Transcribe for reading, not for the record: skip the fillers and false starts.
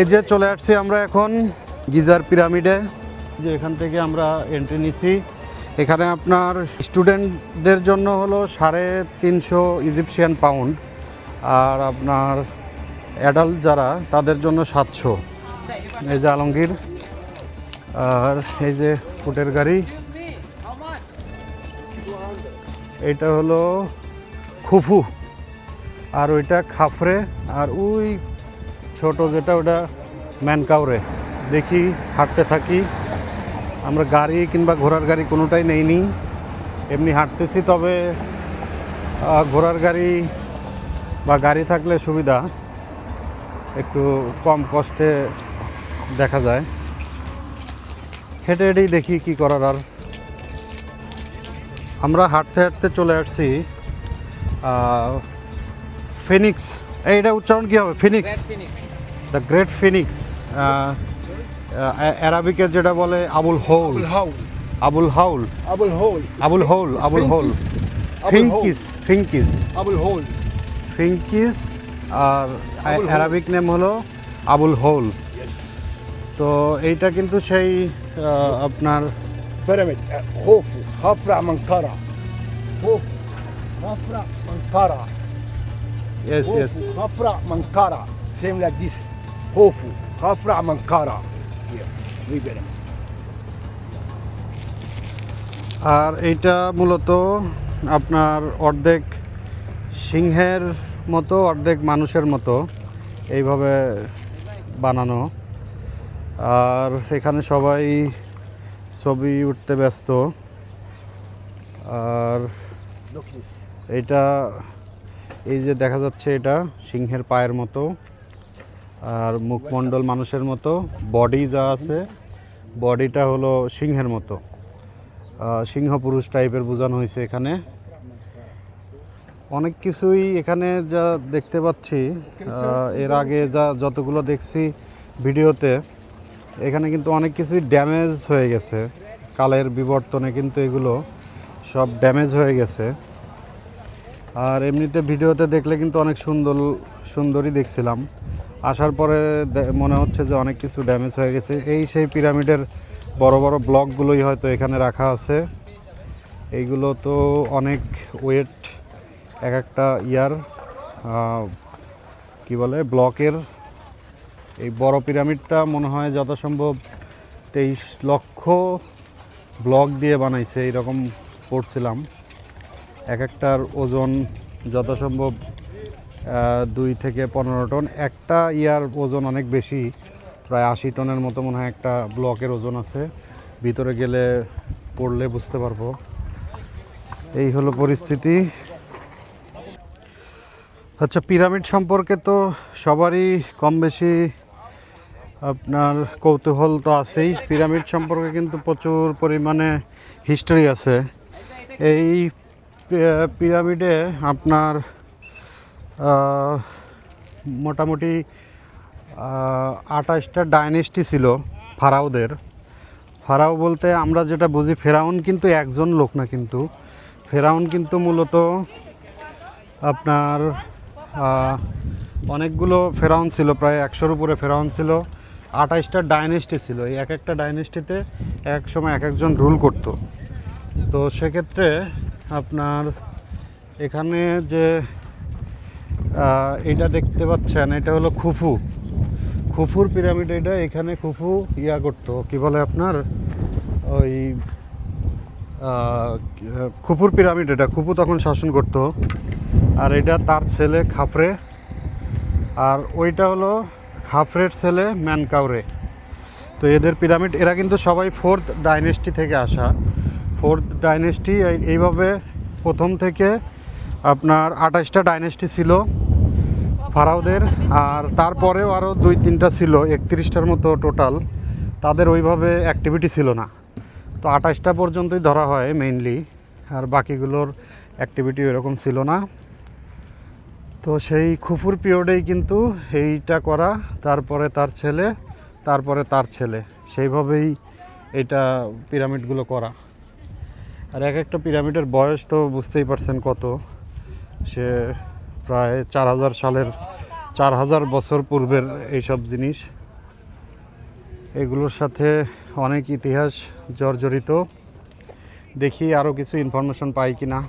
এই যে চলে আসছি আমরা এখন গিজার পিরামিডে, যে এখান থেকে আমরা এন্ট্রি নিছি। এখানে আপনার স্টুডেন্টদের জন্য হলো 350 ইজিপশিয়ান পাউন্ড, আর আপনার অ্যাডাল্ট যারা তাদের জন্য 700। এই যে আলমগীর, আর এই যে ফুটের গাড়ি, এইটা হলো খুফু, আর ওইটা খাফরে, আর ওই ছোট যেটা ওটা ম্যানকাউরে। দেখি হাঁটতে থাকি, আমরা গাড়ি কিংবা ঘোড়ার গাড়ি কোনোটাই নেইনি, এমনি হাঁটতেছি। তবে ঘোড়ার গাড়ি বা গাড়ি থাকলে সুবিধা, একটু কম কষ্টে দেখা যায়। হেঁটে হেঁটেই দেখি কি করার। আর আমরা হাঁটতে হাঁটতে চলে আসছি ফিনিক্স। এইটা উচ্চারণ কী হবে? Phoenix, the great phoenix. অ্যারাবিকে যেটা বলে Abul Hol, Abul Hol, Abul Hol, Abul Hol, Abul Hol, sphinx, sphinx, Abul Hol, sphinx. আর অ্যারাবিক নেম হলো আবুল হৌল। তো এইটা কিন্তু সেই আপনার pyramid Khufu, Khafra, Menkaure, Khufu, Khafra, Menkaure. Yes, yes. Khafra, Mankara, same like this. Khofu, Khafra, Mankara. Here, three pyramids. আর এইটা মূলত আপনার অর্ধেক সিংহের মতো অর্ধেক মানুষের মতো এইভাবে বানানো। আর এখানে সবাই ছবি উঠতে ব্যস্ত। আর এইটা, এই যে দেখা যাচ্ছে, এটা সিংহের পায়ের মতো, আর মুখমণ্ডল মানুষের মতো, বডি যা আছে বডিটা হলো সিংহের মতো, সিংহ পুরুষ টাইপের বোঝানো হয়েছে এখানে। অনেক কিছুই এখানে যা দেখতে পাচ্ছি, এর আগে যতগুলো দেখছি ভিডিওতে, এখানে কিন্তু অনেক কিছুই ড্যামেজ হয়ে গেছে কালের বিবর্তনে, কিন্তু এগুলো সব ড্যামেজ হয়ে গেছে। আর এমনিতে ভিডিওতে দেখলে কিন্তু অনেক সুন্দরই দেখছিলাম, আসার পরে মনে হচ্ছে যে অনেক কিছু ড্যামেজ হয়ে গেছে। এই সেই পিরামিডের বড় বড় ব্লকগুলোই হয়তো এখানে রাখা আছে। এইগুলো তো অনেক ওয়েট, এক একটা ইয়ার কি বলে ব্লকের। এই বড় পিরামিডটা মনে হয় যথাসম্ভব 23 লক্ষ ব্লক দিয়ে বানাইছে, এইরকম পড়ছিলাম। এক একটার ওজন যথাসম্ভব 2 থেকে 15 টন। একটা ইয়ার ওজন অনেক বেশি, প্রায় 80 টনের মতো মনে হয় একটা ব্লকের ওজন আছে। ভিতরে গেলে পড়লে বুঝতে পারবো। এই হলো পরিস্থিতি। আচ্ছা, পিরামিড সম্পর্কে তো সবারই কম বেশি আপনার কৌতূহল তো আছেই। পিরামিড সম্পর্কে কিন্তু প্রচুর পরিমাণে হিস্ট্রি আছে। এই পিরামিডে আপনার মোটামুটি 28টা ডাইনেস্টি ছিল ফারাওদের। ফারাও বলতে আমরা যেটা বুঝি, ফেরাউন কিন্তু একজন লোক না, কিন্তু ফেরাউন কিন্তু মূলত আপনার অনেকগুলো ফেরাউন ছিল, প্রায় 100-র উপরে ফেরাউন ছিল। 28টা ডাইনেস্টি ছিল। এই এক একটা ডাইনেস্টিতে এক সময় এক একজন রুল করত। তো সেক্ষেত্রে আপনার এখানে যে এটা দেখতে পাচ্ছেন, এটা হলো খুফু, খুফুর পিরামিড। এটা এখানে খুফু করতো, কি বলে আপনার ওই খুফুর পিরামিড। এটা খুফু তখন শাসন করত। আর এটা তার ছেলে খাফরে, আর ওইটা হলো খাফরের ছেলে ম্যানকাউরে। তো এদের পিরামিড, এরা কিন্তু সবাই 4th ডাইনেস্টি থেকে আসা। 4th ডাইনেস্টি এইভাবে প্রথম থেকে আপনার 28টা ডাইনেস্টি ছিল ফারাওদের। আর তারপরেও আরও 2-3টা ছিল, 31টার মতো টোটাল। তাদের ওইভাবে অ্যাক্টিভিটি ছিল না। তো 28টা পর্যন্তই ধরা হয় মেইনলি, আর বাকিগুলোর অ্যাক্টিভিটি এরকম ছিল না। তো সেই খুফুর পিরিয়ডেই কিন্তু এইটা করা, তারপরে তার ছেলে, তারপরে তার ছেলে, সেইভাবেই এটা পিরামিডগুলো করা। আর এক একটা পিরামিডের বয়স তো বুঝতেই পারছেন কত, সে প্রায় 4000 সালের, 4000 বছর পূর্বের এইসব জিনিস। এগুলোর সাথে অনেক ইতিহাস জর্জরিত। দেখি আরও কিছু ইনফরমেশন পাই কি না।